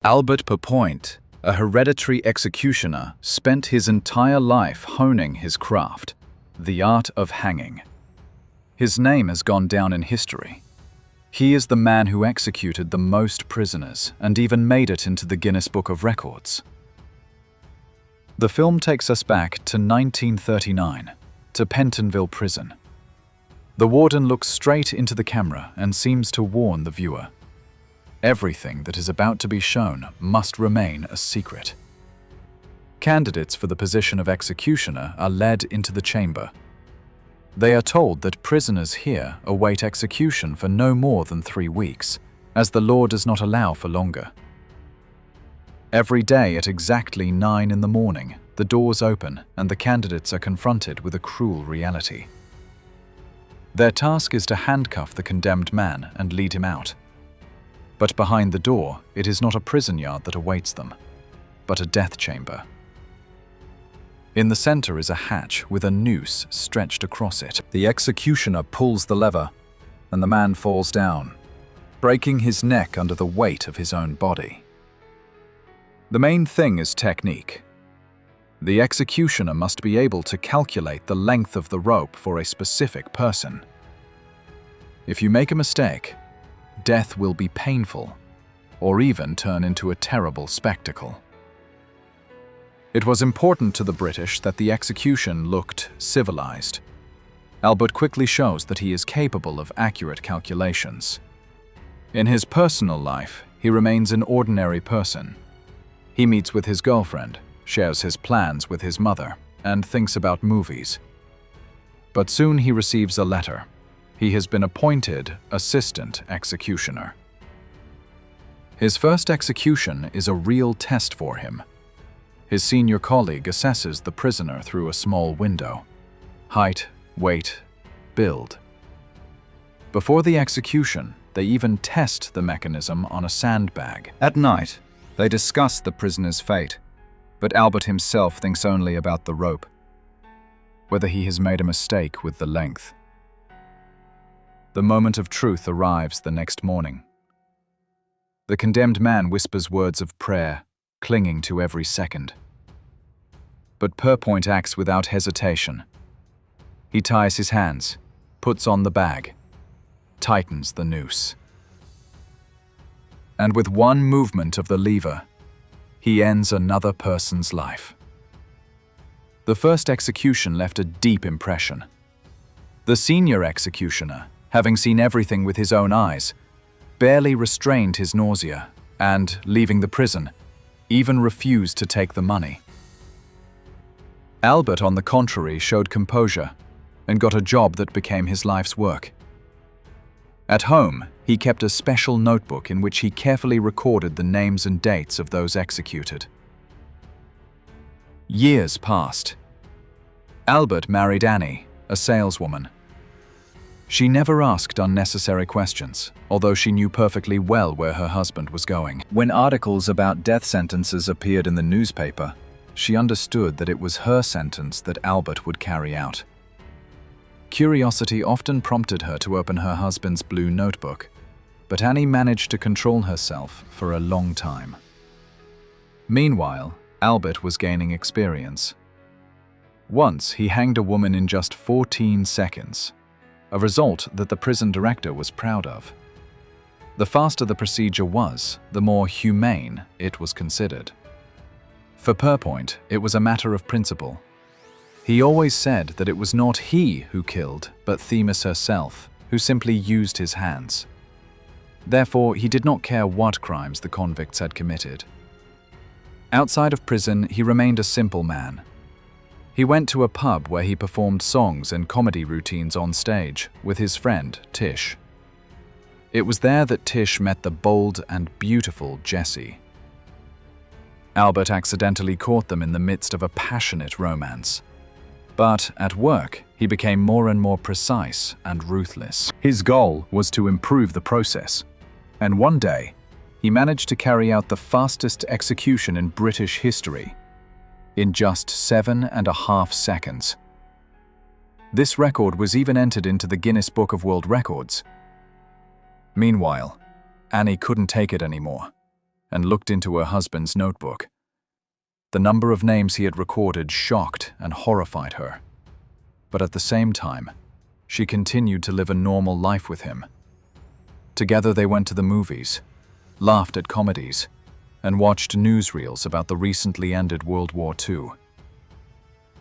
Albert Pourpoint, a hereditary executioner, spent his entire life honing his craft, the art of hanging. His name has gone down in history. He is the man who executed the most prisoners and even made it into the Guinness Book of Records. The film takes us back to 1939, to Pentonville Prison. The warden looks straight into the camera and seems to warn the viewer. Everything that is about to be shown must remain a secret. Candidates for the position of executioner are led into the chamber. They are told that prisoners here await execution for no more than 3 weeks, as the law does not allow for longer. Every day at exactly 9 in the morning, the doors open and the candidates are confronted with a cruel reality. Their task is to handcuff the condemned man and lead him out. But behind the door, it is not a prison yard that awaits them, but a death chamber. In the center is a hatch with a noose stretched across it. The executioner pulls the lever, and the man falls down, breaking his neck under the weight of his own body. The main thing is technique. The executioner must be able to calculate the length of the rope for a specific person. If you make a mistake, death will be painful, or even turn into a terrible spectacle. It was important to the British that the execution looked civilized. Albert quickly shows that he is capable of accurate calculations. In his personal life, he remains an ordinary person. He meets with his girlfriend, shares his plans with his mother, and thinks about movies. But soon he receives a letter. He has been appointed assistant executioner. His first execution is a real test for him. His senior colleague assesses the prisoner through a small window. Height, weight, build. Before the execution, they even test the mechanism on a sandbag. At night, they discuss the prisoner's fate, but Albert himself thinks only about the rope, whether he has made a mistake with the length. The moment of truth arrives the next morning. The condemned man whispers words of prayer, clinging to every second. But Pourpoint acts without hesitation. He ties his hands, puts on the bag, tightens the noose. And with one movement of the lever, he ends another person's life. The first execution left a deep impression. The senior executioner, having seen everything with his own eyes, barely restrained his nausea and, leaving the prison, even refused to take the money. Albert, on the contrary, showed composure and got a job that became his life's work. At home, he kept a special notebook in which he carefully recorded the names and dates of those executed. Years passed. Albert married Annie, a saleswoman. She never asked unnecessary questions, although she knew perfectly well where her husband was going. When articles about death sentences appeared in the newspaper, she understood that it was her sentence that Albert would carry out. Curiosity often prompted her to open her husband's blue notebook, but Annie managed to control herself for a long time. Meanwhile, Albert was gaining experience. Once, he hanged a woman in just 14 seconds. A result that the prison director was proud of. The faster the procedure was, the more humane it was considered. For Pourpoint, it was a matter of principle. He always said that it was not he who killed, but Themis herself, who simply used his hands. Therefore, he did not care what crimes the convicts had committed. Outside of prison, he remained a simple man. He went to a pub where he performed songs and comedy routines on stage with his friend, Tish. It was there that Tish met the bold and beautiful Jessie. Albert accidentally caught them in the midst of a passionate romance. But at work, he became more and more precise and ruthless. His goal was to improve the process, and one day, he managed to carry out the fastest execution in British history, in just 7.5 seconds. This record was even entered into the Guinness Book of World Records. Meanwhile, Annie couldn't take it anymore, and looked into her husband's notebook. The number of names he had recorded shocked and horrified her. But at the same time, she continued to live a normal life with him. Together they went to the movies, laughed at comedies, and watched newsreels about the recently ended World War II.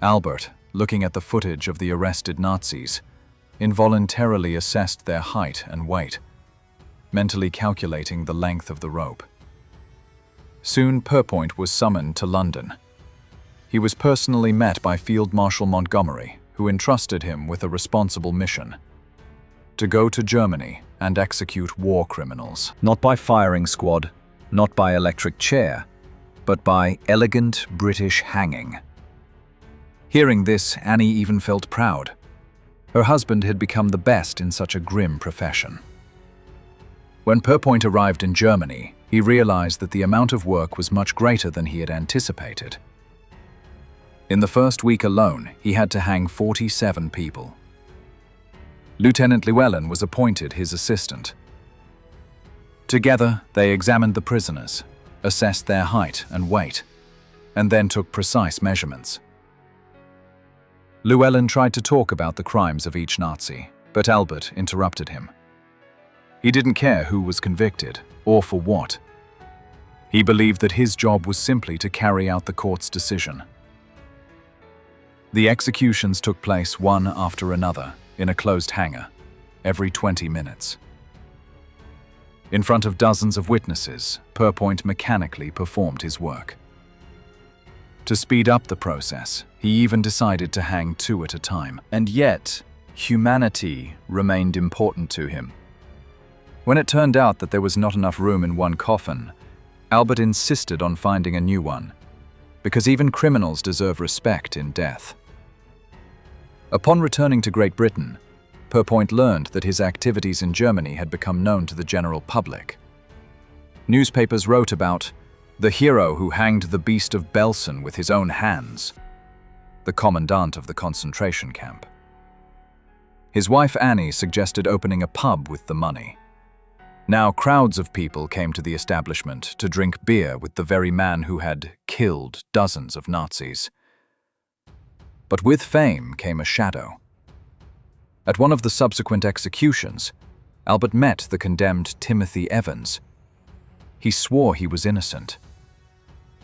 Albert, looking at the footage of the arrested Nazis, involuntarily assessed their height and weight, mentally calculating the length of the rope. Soon Pierpoint was summoned to London. He was personally met by Field Marshal Montgomery, who entrusted him with a responsible mission: to go to Germany and execute war criminals. Not by firing squad, not by electric chair, but by elegant British hanging. Hearing this, Annie even felt proud. Her husband had become the best in such a grim profession. When Pierpoint arrived in Germany, he realized that the amount of work was much greater than he had anticipated. In the first week alone, he had to hang 47 people. Lieutenant Llewellyn was appointed his assistant. Together, they examined the prisoners, assessed their height and weight, and then took precise measurements. Llewellyn tried to talk about the crimes of each Nazi, but Albert interrupted him. He didn't care who was convicted, or for what. He believed that his job was simply to carry out the court's decision. The executions took place one after another in a closed hangar, every 20 minutes. In front of dozens of witnesses, Pierpoint mechanically performed his work. To speed up the process, he even decided to hang 2 at a time. And yet, humanity remained important to him. When it turned out that there was not enough room in one coffin, Albert insisted on finding a new one, because even criminals deserve respect in death. Upon returning to Great Britain, Pierpoint learned that his activities in Germany had become known to the general public. Newspapers wrote about the hero who hanged the beast of Belsen with his own hands, the commandant of the concentration camp. His wife Annie suggested opening a pub with the money. Now crowds of people came to the establishment to drink beer with the very man who had killed dozens of Nazis. But with fame came a shadow. At one of the subsequent executions, Albert met the condemned Timothy Evans. He swore he was innocent.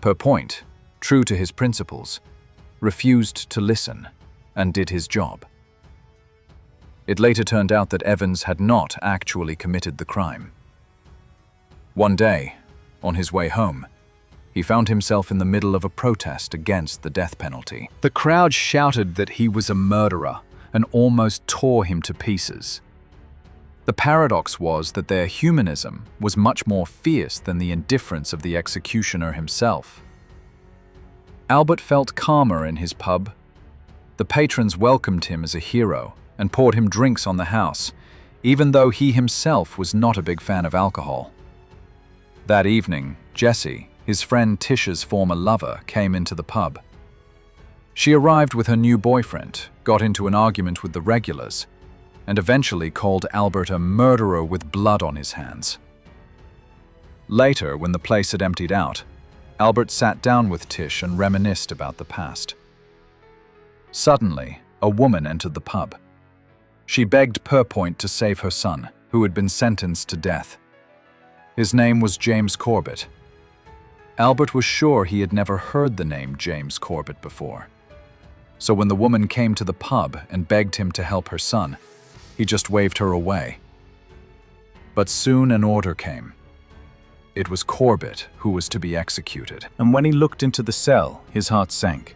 Pierpoint, true to his principles, refused to listen and did his job. It later turned out that Evans had not actually committed the crime. One day, on his way home, he found himself in the middle of a protest against the death penalty. The crowd shouted that he was a murderer and almost tore him to pieces. The paradox was that their humanism was much more fierce than the indifference of the executioner himself. Albert felt calmer in his pub. The patrons welcomed him as a hero and poured him drinks on the house, even though he himself was not a big fan of alcohol. That evening, Jessie, his friend Tish's former lover, came into the pub. She arrived with her new boyfriend, got into an argument with the regulars, and eventually called Albert a murderer with blood on his hands. Later, when the place had emptied out, Albert sat down with Tish and reminisced about the past. Suddenly, a woman entered the pub. She begged Pierpoint to save her son, who had been sentenced to death. His name was James Corbett. Albert was sure he had never heard the name James Corbett before. So when the woman came to the pub and begged him to help her son, he just waved her away. But soon an order came. It was Corbett who was to be executed. And when he looked into the cell, his heart sank.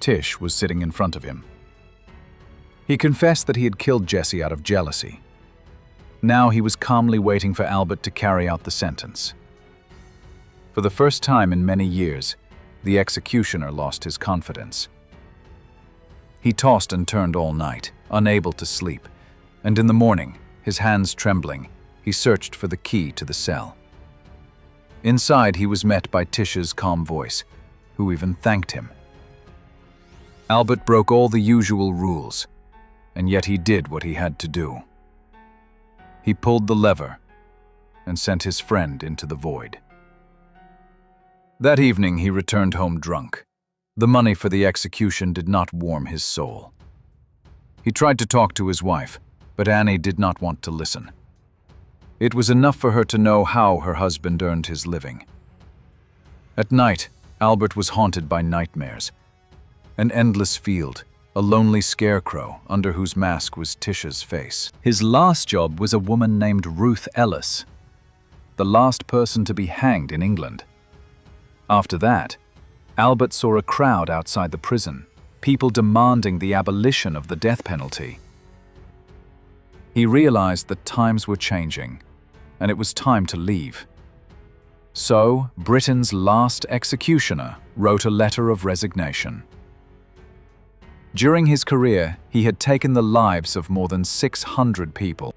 Tish was sitting in front of him. He confessed that he had killed Jessie out of jealousy. Now he was calmly waiting for Albert to carry out the sentence. For the first time in many years, the executioner lost his confidence. He tossed and turned all night, unable to sleep, and in the morning, his hands trembling, he searched for the key to the cell. Inside, he was met by Tish's calm voice, who even thanked him. Albert broke all the usual rules, and yet he did what he had to do. He pulled the lever and sent his friend into the void. That evening he returned home drunk. The money for the execution did not warm his soul. He tried to talk to his wife, but Annie did not want to listen. It was enough for her to know how her husband earned his living. At night, Albert was haunted by nightmares. An endless field, a lonely scarecrow under whose mask was Tisha's face. His last job was a woman named Ruth Ellis, the last person to be hanged in England. After that, Albert saw a crowd outside the prison, people demanding the abolition of the death penalty. He realized that times were changing, and it was time to leave. So, Britain's last executioner wrote a letter of resignation. During his career, he had taken the lives of more than 600 people.